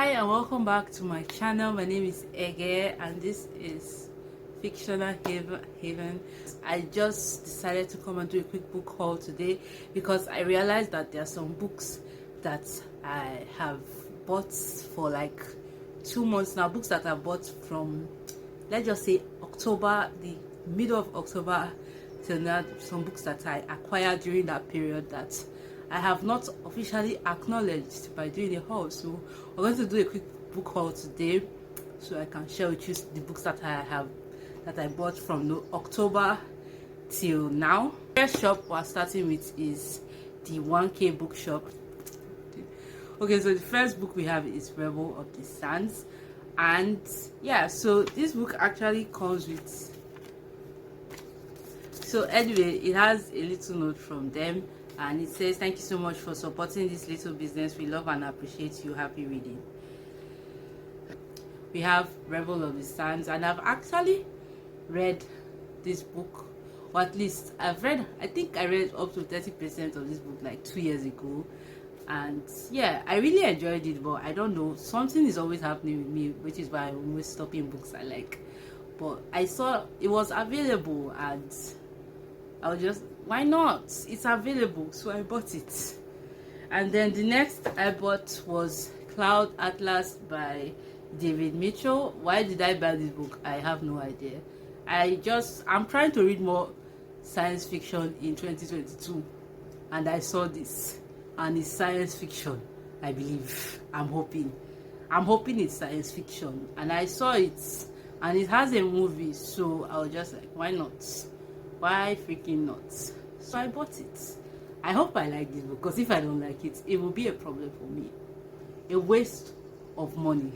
Hi and welcome back to my channel. My name is Eghe and this is Fictional Haven. I just decided to come and do a quick book haul today because I realized that there are some books that I have bought for like 2 months now. Books that I bought from, let's just say, October, the middle of October till now. Some books that I acquired during that period that I have not officially acknowledged by doing a haul. So we're going to do a quick book haul today so I can share with you the books that I bought from October till now. The first shop we're starting with is the 1K bookshop. Okay, so the first book we have is Rebel of the Sands, and yeah, so this book actually comes with, so anyway, it has a little note from them. And it says, "Thank you so much for supporting this little business. We love and appreciate you. Happy reading." We have Rebel of the Sands, and I've actually read this book, or at least I think I read up to 30% of this book like 2 years ago. And yeah, I really enjoyed it, but I don't know, something is always happening with me, which is why I'm always stopping books I like. But I saw it was available and I was just, why not? It's available, so I bought it. And then the next I bought was Cloud Atlas by David Mitchell. Why did I buy this book? I have no idea. I'm trying to read more science fiction in 2022, and I saw this, and it's science fiction, I believe. I'm hoping it's science fiction, and I saw it, and it has a movie, so I was just like, why not? Why freaking not? So I bought it. I hope I like this book, because if I don't like it, it will be a problem for me. A waste of money.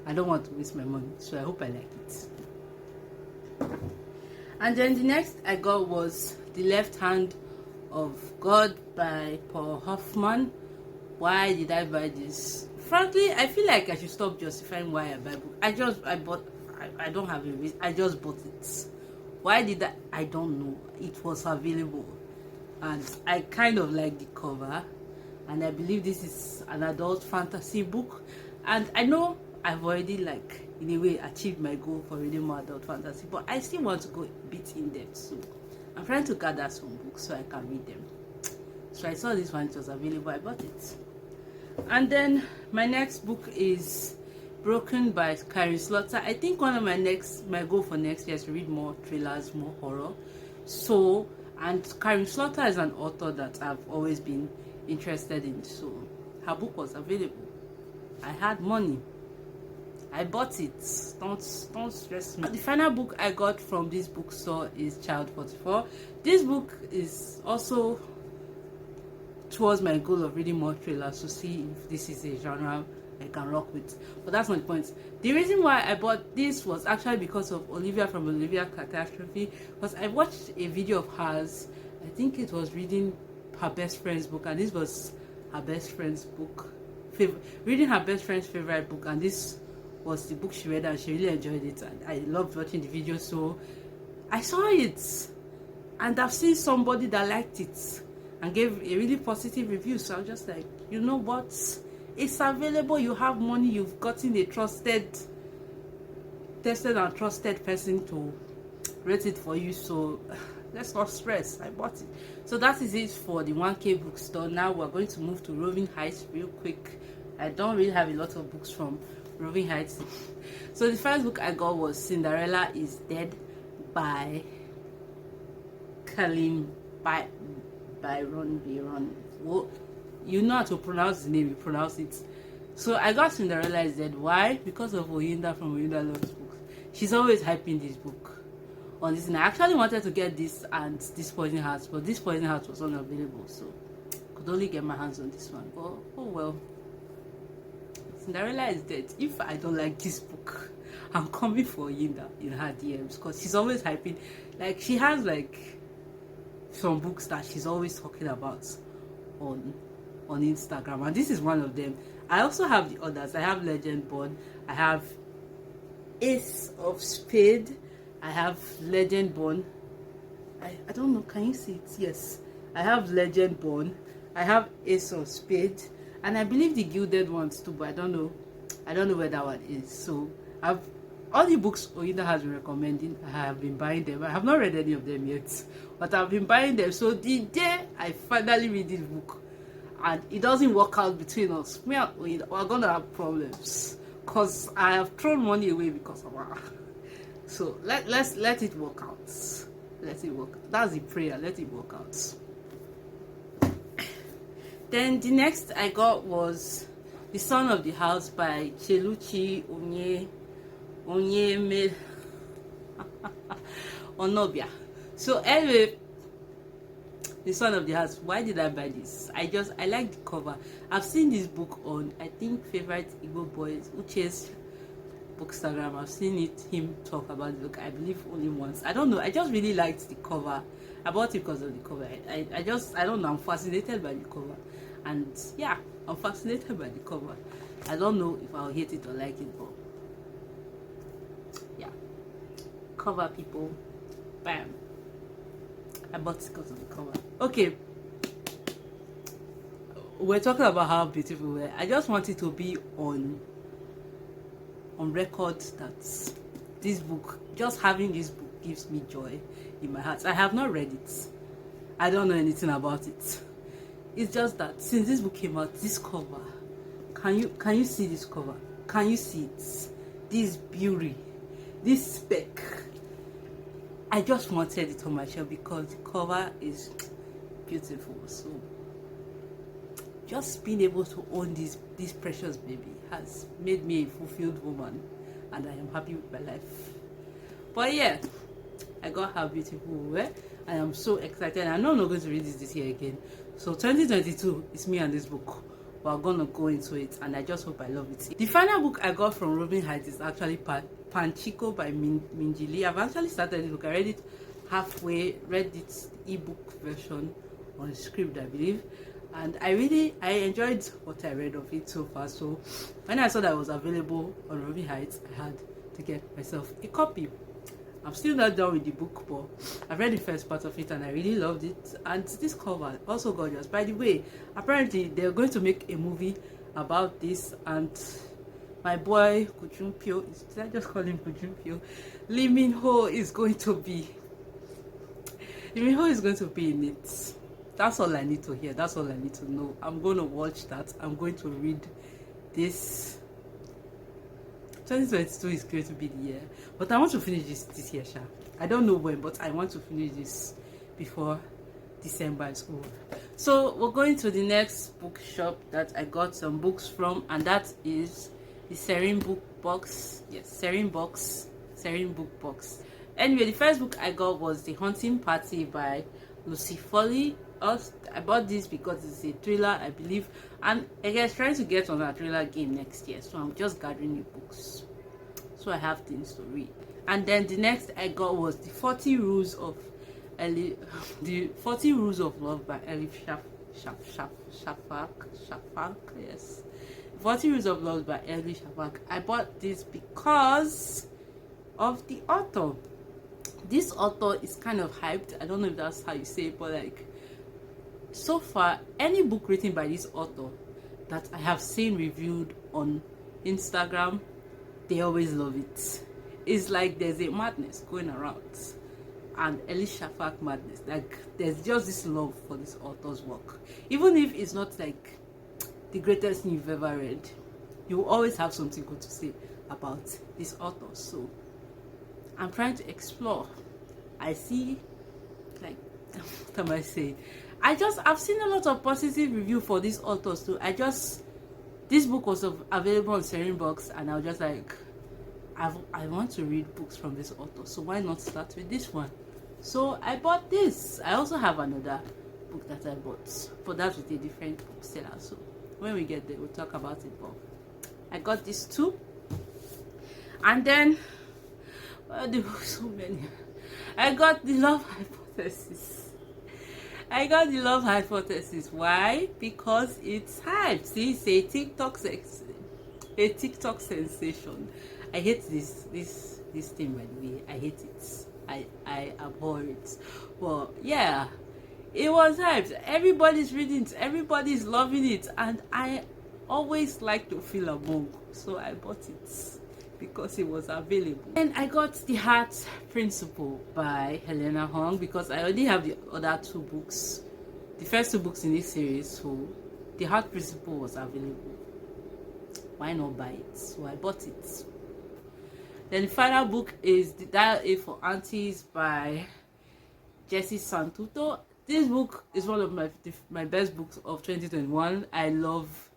I don't want to waste my money, so I hope I like it. And then the next I got was The Left Hand of God by Paul Hoffman. Why did I buy this? Frankly, I feel like I should stop justifying why I buy books. I don't have a reason. I just bought it. Why did I don't know. It was available, and I kind of like the cover, and I believe this is an adult fantasy book, and I know I've already, like, in a way achieved my goal for reading more adult fantasy, but I still want to go a bit in depth, so I'm trying to gather some books so I can read them. So I saw this one, it was available, I bought it. And then my next book is Broken by Karen Slaughter. I think one of my goal for next year is to read more thrillers, more horror. So, and Karen Slaughter is an author that I've always been interested in, so her book was available. I had money, I bought it. Don't stress me. The final book I got from this bookstore is Child 44. This book is also towards my goal of reading more thrillers, to see if this is a genre I can rock with. But that's not the point. The reason why I bought this was actually because of Olivia from Olivia Catastrophe, because I watched a video of hers. I think it was reading her best friend's book, and this was her best friend's book, reading her best friend's favorite book, and this was the book she read, and she really enjoyed it, and I loved watching the video. So I saw it, and I've seen somebody that liked it and gave a really positive review, so I was just like, you know what, it's available, you have money, you've gotten a tested and trusted person to rate it for you, so let's not stress. I bought it. So that is it for the 1K bookstore. Now we're going to move to Roving Heights real quick. I don't really have a lot of books from Roving Heights. So the first book I got was Cinderella is Dead by Byron. Well, you know how to pronounce the name, you pronounce it. So I got Cinderella is Dead. Why? Because of Oyinda from Oyinda Loves Books. She's always hyping this book on this, and I actually wanted to get this and This Poison Heart, but This Poison Heart was unavailable, so I could only get my hands on this one. But oh well, Cinderella is Dead. If I don't like this book, I'm coming for Oyinda in her DMs, because she's always hyping. Like, she has like some books that she's always talking about on Instagram, and this is one of them. I also have the others. I have Legend Born, I have Ace of Spade, I have Legend Born. I don't know, can you see it? Yes, I have Legend Born, I have Ace of Spade, and I believe the Gilded ones too, but I don't know. I don't know where that one is. So I've all the books Oida has been recommending, I have been buying them. I have not read any of them yet, but I've been buying them. So the day I finally read this book and it doesn't work out between us, me and Oida, we're gonna have problems because I have thrown money away because of her. So let's let it work out. Let it work. That's the prayer. Let it work out. Then the next I got was The Son of the House by Cheluchi Onyeme Onobia. So anyway, The Son of the House. Why did I buy this? I like the cover. I've seen this book on, I think, favorite Igbo boys Uche's bookstagram. I've seen him talk about the book, I believe only once. I don't know, I just really liked the cover. I bought it because of the cover. I don't know, I'm fascinated by the cover. And yeah, I'm fascinated by the cover. I don't know if I'll hate it or like it, but yeah, cover, people, bam, I bought it because of the cover. Okay, we're talking about how beautiful we are. I just want it to be on record that this book, just having this book gives me joy in my heart. I have not read it, I don't know anything about it. It's just that since this book came out, this cover, can you see this cover? Can you see it? This beauty, this spec, I just wanted it on my shelf because the cover is beautiful. So just being able to own this precious baby has made me a fulfilled woman, and I am happy with my life. But yeah, I got how beautiful we were. I am so excited. I know I'm not going to read this year again. So 2022 is me and this book. We're gonna go into it, and I just hope I love it. The final book I got from Roving is actually Panchico by Minjili. I've actually started the book. I read it halfway, read its ebook version on script, I believe. And I enjoyed what I read of it so far. So when I saw that it was available on Roving Heights, I had to get myself a copy. I'm still not done with the book, but I've read the first part of it and I really loved it. And this cover, also gorgeous. By the way, apparently they're going to make a movie about this, and my boy Kujumpio, did I just call him Kujumpio? Lee Min-ho is going to be in it. That's all I need to hear. That's all I need to know. I'm going to watch that. I'm going to read this. 2022 is going to be the year. But I want to finish this year, Sha. I don't know when, but I want to finish this before December is over. So we're going to the next bookshop that I got some books from, and that is the Serene book box. Yes, Serene book box. Anyway, the first book I got was The Hunting Party by Lucy Foley. I bought this because it's a thriller, I believe, and Eghe is trying to get on a thriller game next year, so I'm just gathering new books so I have things to read. And then the next I got was the 40 Rules of Love by Elif Shafak. Yes, 40 Rules of Love by Elif Shafak. I bought this because of the author. This author is kind of hyped. I don't know if that's how you say it, but like, so far, any book written by this author that I have seen reviewed on Instagram, they always love it. It's like there's a madness going around, and Elisha Shafak madness. Like, there's just this love for this author's work. Even if it's not like the greatest thing you've ever read, you will always have something good to say about this author. So I'm trying to explore. I see, like, what am I saying? I've seen a lot of positive review for these authors too. This book was available on Serene Books, and I was just like, I want to read books from this author, so why not start with this one? So I bought this. I also have another book that I bought, but that's with a different bookseller. So when we get there, we'll talk about it. But I got this too, and then there were so many. I got the Love Hypothesis. Why? Because it's hype. See, it's a TikTok sensation. I hate this thing, by the way. I hate it. I abhor it. But yeah, it was hyped. Everybody's reading it. Everybody's loving it, and I always like to feel among, so I bought it because it was available. And I got The Heart Principle by Helena Hong because I already have the other two books, the first two books in this series, so The Heart Principle was available. Why not buy it? So I bought it. Then the final book is The Dial A for Aunties by Jessie Santuto. This book is one of my best books of 2021. I love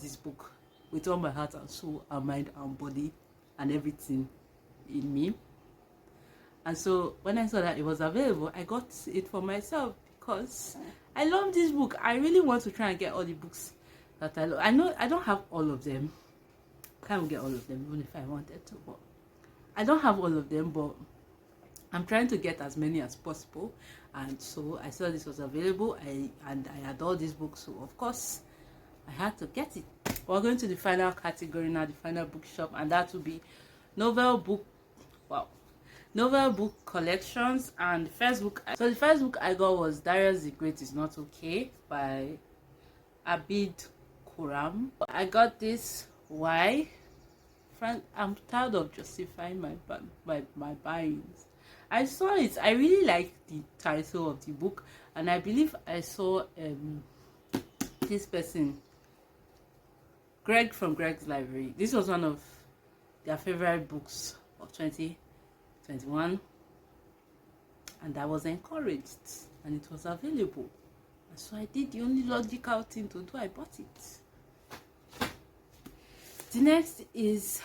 this book with all my heart and soul and mind and body and everything in me. And so when I saw that it was available, I got it for myself because I love this book. I really want to try and get all the books that I love. I know I don't have all of them. Can't get all of them even if I wanted to, but I don't have all of them, but I'm trying to get as many as possible. And so I saw this was available, and I adore this book, so of course I had to get it. We're going to the final category now, the final bookshop, and that will be novel book collections. And the first book I got was Darius the Great Is Not Okay by Abid Kuram. I got this. Why? Frank, I'm tired of justifying my buyings. I saw it. I really liked the title of the book, and I believe I saw this person, Greg from Greg's Library. This was one of their favorite books of 2021, and I was encouraged, and it was available. And so I did the only logical thing to do. I bought it. The next is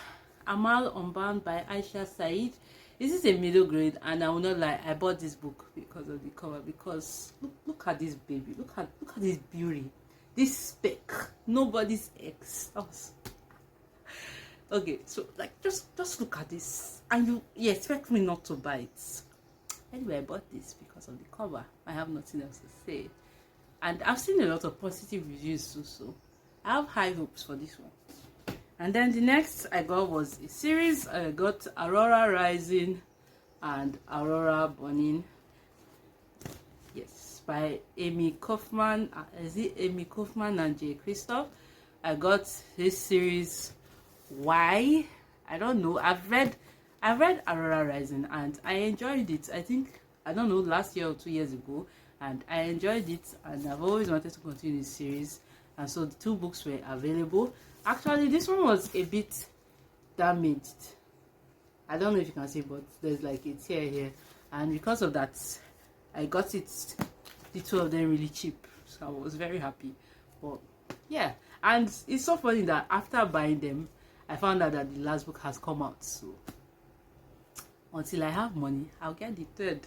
Amal Unbound by Aisha Said. This is a middle grade, and I will not lie, I bought this book because of the cover. Because look at this baby, look at this beauty, this speck, nobody's ex. Okay, so like just look at this, and you expect me not to buy it. Anyway, I bought this because of the cover. I have nothing else to say, and I've seen a lot of positive reviews too, so I have high hopes for this one. And then the next I got was a series. I got Aurora Rising and Aurora Burning. Yes, by Amy Kaufman. Is it Amy Kaufman and Jay Christoph? I got this series. Why? I don't know. I've read Aurora Rising and I enjoyed it. I don't know, last year or 2 years ago, and I enjoyed it, and I've always wanted to continue this series. And so the two books were available. Actually, this one was a bit damaged. I don't know if you can see, but there's like a tear here, and because of that, I got it, the two of them, really cheap. So I was very happy. But yeah, and it's so funny that after buying them, I found out that the last book has come out. So until I have money, I'll get the third.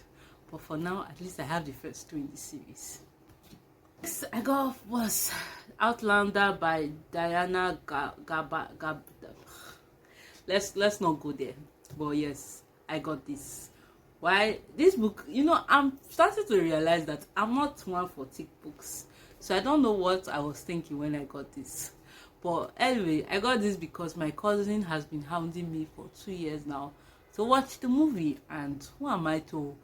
But for now, at least I have the first two in the series. Next I got was Outlander by Diana Gab. Let's not go there. But yes, I got this. Why this book? I'm starting to realize that I'm not one for thick books. So I don't know what I was thinking when I got this. But anyway, I got this because my cousin has been hounding me for 2 years now to watch the movie. And who am I to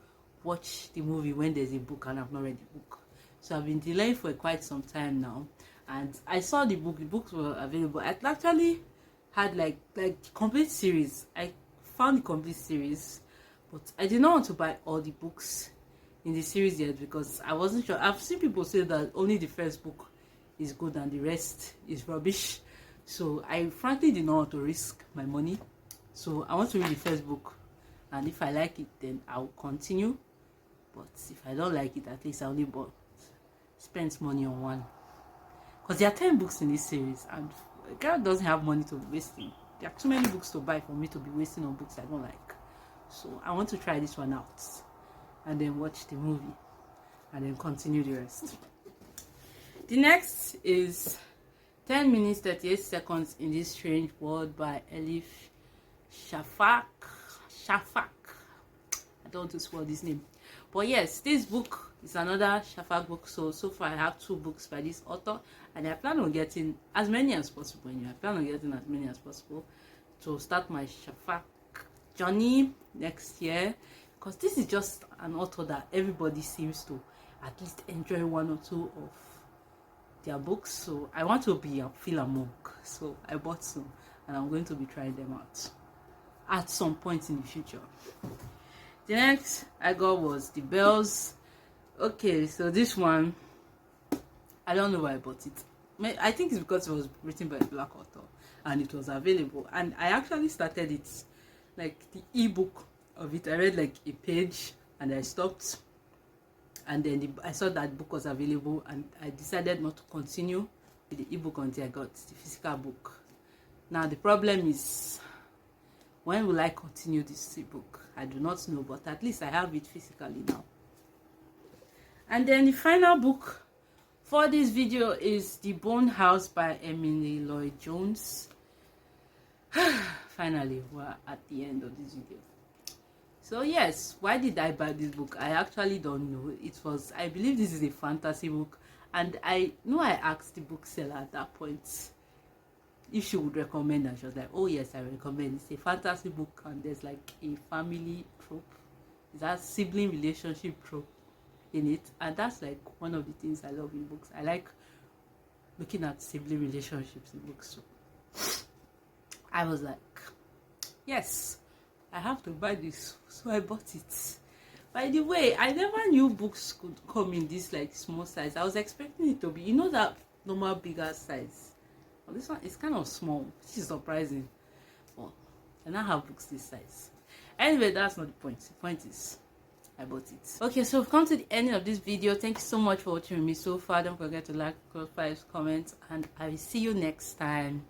watch the movie when there's a book and I've not read the book? So I've been delaying for quite some time now, and I saw the book. The books were available. I actually had like complete series. I found the complete series, but I did not want to buy all the books in the series yet because I wasn't sure. I've seen people say that only the first book is good and the rest is rubbish. So I frankly did not want to risk my money. So I want to read the first book, and if I like it, then I'll continue. But if I don't like it, at least I only spends money on one, because there are 10 books in this series, and a girl doesn't have money to be wasting. There are too many books to buy for me to be wasting on books I don't like. So I want to try this one out and then watch the movie and then continue the rest. The next is 10 minutes 38 seconds in this strange world by Elif Shafak. I don't want to spoil this name, but yes, this book is another Shafak book. So far I have 2 books by this author, and I plan on getting as many as possible. I plan on getting as many as possible to start my Shafak journey next year, because this is just an author that everybody seems to at least enjoy 1 or 2 of their books, so I want to feel among. So I bought some, and I'm going to be trying them out at some point in the future. The next I got was The Bells. Okay, so this one, I don't know why I bought it. I think it's because it was written by a black author and it was available, and I actually started it, like the ebook of it. I read like a page and I stopped, and then I saw that book was available, and I decided not to continue with the ebook until I got the physical book. Now the problem is, when will I continue this ebook? I do not know, but at least I have it physically now. And then the final book for this video is The Bone House by Emily Lloyd Jones. Finally, we're at the end of this video. So yes, why did I buy this book? I actually don't know. It was, I believe this is a fantasy book, and I know I asked the bookseller at that point if she would recommend, and she was like, oh yes, I recommend. It's a fantasy book, and there's like a family trope, that sibling relationship trope in it, and that's like one of the things I love in books. I like looking at sibling relationships in books. So I was like, yes, I have to buy this, so I bought it. By the way, I never knew books could come in this like small size. I was expecting it to be, you know, that normal bigger size. Well, this one is kind of small, which is surprising. Well, I now have books this size. Anyway, that's not the point. The point is, I bought it. Okay, so we've come to the end of this video. Thank you so much for watching with me so far. Don't forget to like, subscribe, comment, and I will see you next time.